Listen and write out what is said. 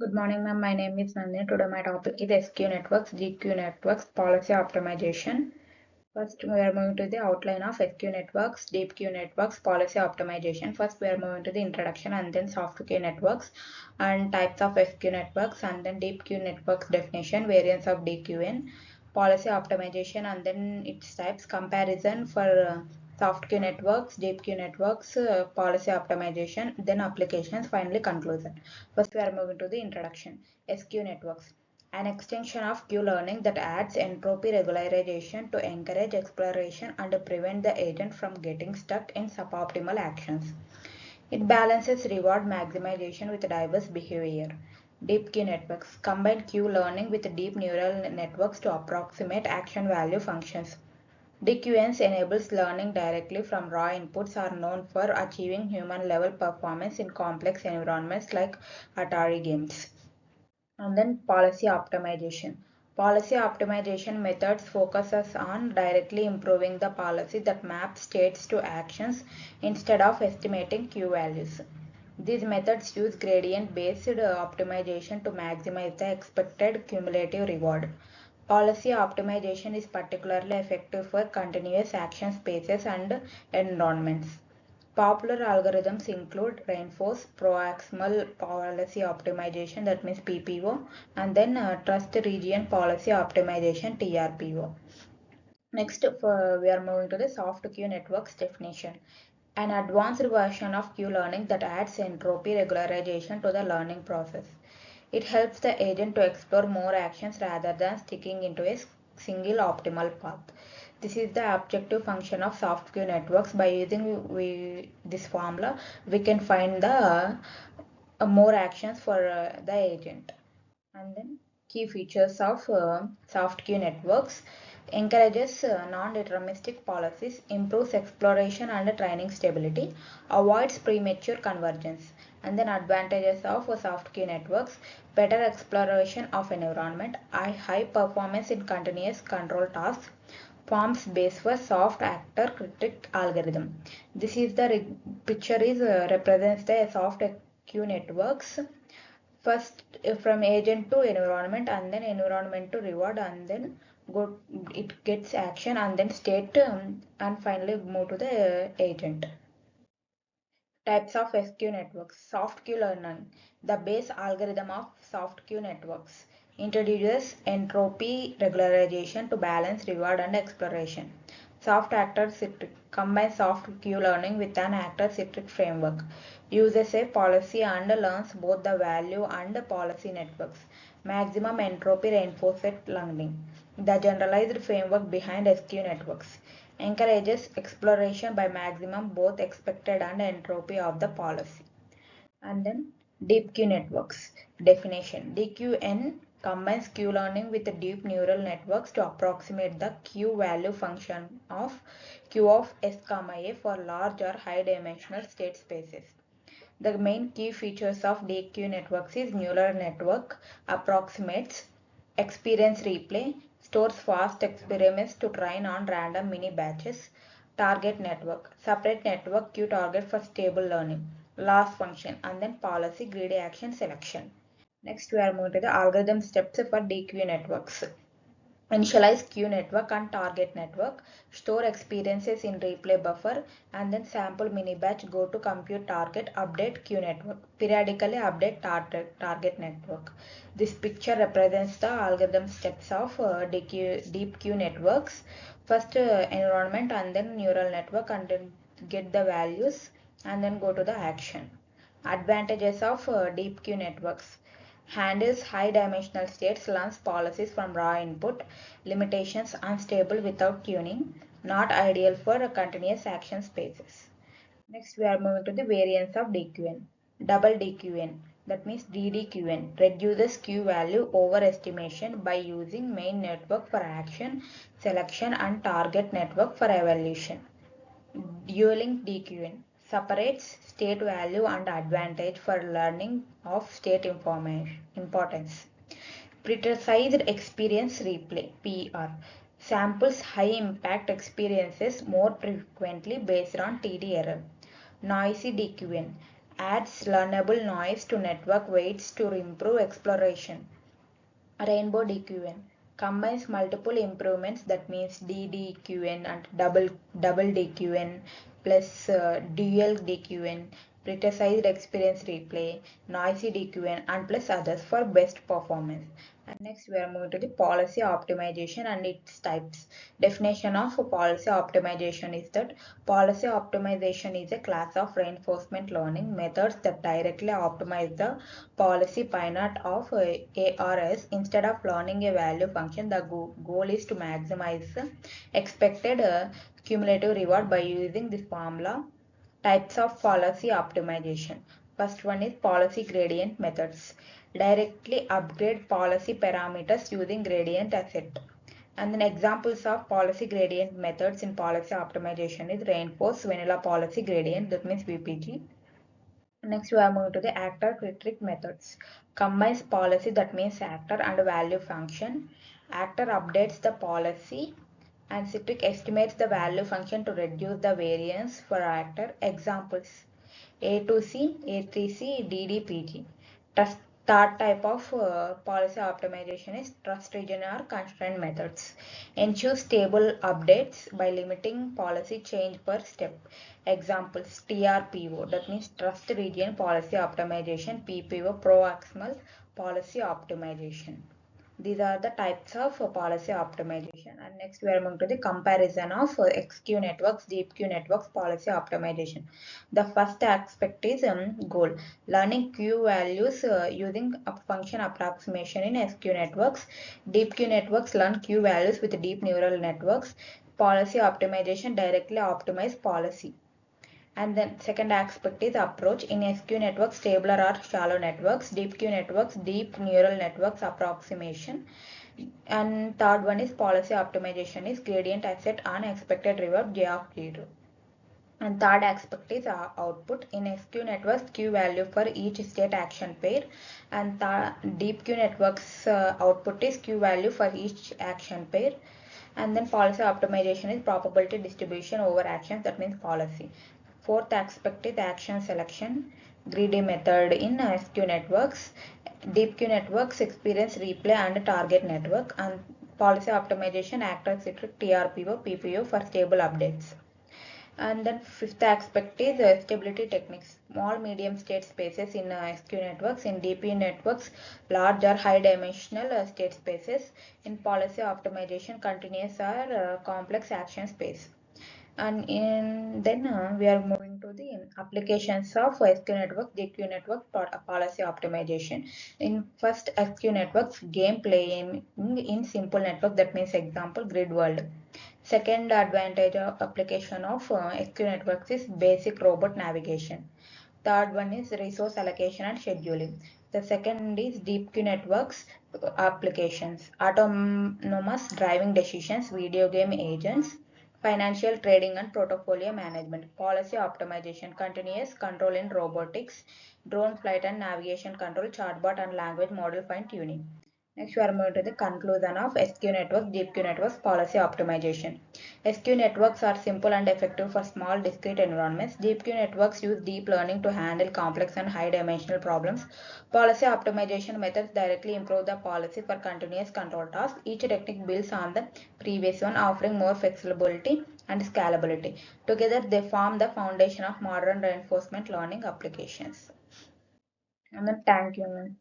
Good morning, ma'am. My name is Nandini. Today my topic is SQ networks, GQ networks, policy optimization. First, we are moving to the outline of SQ networks, deep Q networks, policy optimization. First, we are moving to the introduction and then soft Q networks and types of SQ networks and then deep Q networks definition, variants of DQN, policy optimization and then its types, comparison for soft queue networks, deep queue networks, policy optimization, then applications, finally conclusion. First, we are moving to the introduction. SQ networks, an extension of queue learning that adds entropy regularization to encourage exploration and prevent the agent from getting stuck in suboptimal actions. It balances reward maximization with diverse behavior. Deep queue networks combine queue learning with deep neural networks to approximate action value functions. DQNs enables learning directly from raw inputs are known for achieving human-level performance in complex environments like Atari games. And then policy optimization. Policy optimization methods focuses on directly improving the policy that maps states to actions instead of estimating Q values. These methods use gradient-based optimization to maximize the expected cumulative reward. Policy optimization is particularly effective for continuous action spaces and environments. Popular algorithms include reinforce proximal policy optimization, that means PPO, and then trust region policy optimization, TRPO. Next, we are moving to the soft queue networks definition. An advanced version of queue learning that adds entropy regularization to the learning process. It helps the agent to explore more actions rather than sticking into a single optimal path. This is the objective function of soft queue networks. By using this formula, we can find the more actions for the agent. And then key features of soft queue networks: encourages non-deterministic policies, improves exploration and training stability, avoids premature convergence. And then advantages of soft queue networks: better exploration of environment, high performance in continuous control tasks, forms base for soft actor critic algorithm. This is the picture is represents the soft queue networks. First from agent to environment and then environment to reward and then go it gets action and then state and finally move to the agent. Types of SQ networks. Soft queue learning. The base algorithm of soft queue networks introduces entropy regularization to balance reward and exploration. Soft actor citric combines soft queue learning with an actor citric framework. Uses a policy and learns both the value and the policy networks. Maximum entropy reinforced learning. The generalized framework behind SQ networks encourages exploration by maximum both expected and entropy of the policy. And then deep Q networks. Definition: DQN combines Q learning with deep neural networks to approximate the Q value function of Q of S, A for large or high dimensional state spaces. The main key features of DQ networks is neural network approximates experience replay, stores fast experiments to train on random mini batches, target network, separate network Q target for stable learning, loss function, and then policy greedy action selection. Next, we are moving to the algorithm steps for DQ networks. Initialize queue network and target network, store experiences in replay buffer, and then sample mini batch, go to compute target, update queue network, periodically update target network. This picture represents the algorithm steps of deep queue networks. First environment and then neural network and then get the values and then go to the action. Advantages of deep queue networks: handles high dimensional states, learns policies from raw input, limitations unstable without tuning, not ideal for continuous action spaces. Next, we are moving to the variants of DQN. Double DQN, that means DDQN, reduces Q value overestimation by using main network for action selection and target network for evaluation. Dueling DQN separates state value and advantage for learning of state information importance. Precise experience replay (PR) samples high impact experiences more frequently based on TD error. Noisy DQN adds learnable noise to network weights to improve exploration. Rainbow DQN combines multiple improvements, that means DDQN and double DQN plus dual DQN, criticized experience replay, noisy DQN and plus others for best performance. And next we are moving to the policy optimization and its types. Definition of policy optimization is that policy optimization is a class of reinforcement learning methods that directly optimize the policy pinot of ARS. Instead of learning a value function, the goal is to maximize the expected cumulative reward by using this formula. Types of policy optimization. First one is policy gradient methods. Directly upgrade policy parameters using gradient asset. And then examples of policy gradient methods in policy optimization is reinforced vanilla policy gradient, that means VPG. Next, we are moving to the actor-critic methods. Combines policy, that means actor, and value function. Actor updates the policy and citric estimates the value function to reduce the variance for actor. Examples: A2C, A3C, DDPG. Trust, third type of policy optimization is trust region or constraint methods. Ensure stable updates by limiting policy change per step. Examples: TRPO, that means trust region policy optimization, PPO, proximal policy optimization. These are the types of policy optimization. And next we are moving to the comparison of XQ networks, DeepQ networks, policy optimization. The first aspect is goal. Learning Q values using a function approximation in SQ networks. DeepQ networks learn Q values with deep neural networks. Policy optimization directly optimize policy. And then second aspect is approach. In SQ networks, stable or shallow networks, deep Q networks, deep neural networks approximation. And third one is policy optimization is gradient asset on expected reward J of 0. And third aspect is output. In SQ networks, Q value for each state action pair, and deep Q networks output is Q value for each action pair. And then policy optimization is probability distribution over actions, that means policy. Fourth aspect is action selection, greedy method in SQ networks. Deep Q networks experience replay and target network, and policy optimization actor citric TRPO, PPO for stable updates. And then fifth aspect is stability techniques. Small medium state spaces in SQ networks. In DP networks, large or high dimensional state spaces. In policy optimization, continuous or complex action space. And then we are moving to the applications of SQ network, DQ network, policy optimization. In first SQ networks, game playing in simple network, that means example grid world. Second advantage of application of SQ networks is basic robot navigation. Third one is resource allocation and scheduling. The second is deep Q networks applications, autonomous driving decisions, video game agents, financial trading and portfolio management, policy optimization, continuous control in robotics, drone flight and navigation control, chatbot and language model fine tuning. Next, we are moving to the conclusion of SQ networks, deep Q networks, policy optimization. SQ networks are simple and effective for small discrete environments. Deep Q networks use deep learning to handle complex and high dimensional problems. Policy optimization methods directly improve the policy for continuous control tasks. Each technique builds on the previous one, offering more flexibility and scalability. Together, they form the foundation of modern reinforcement learning applications. And then thank you.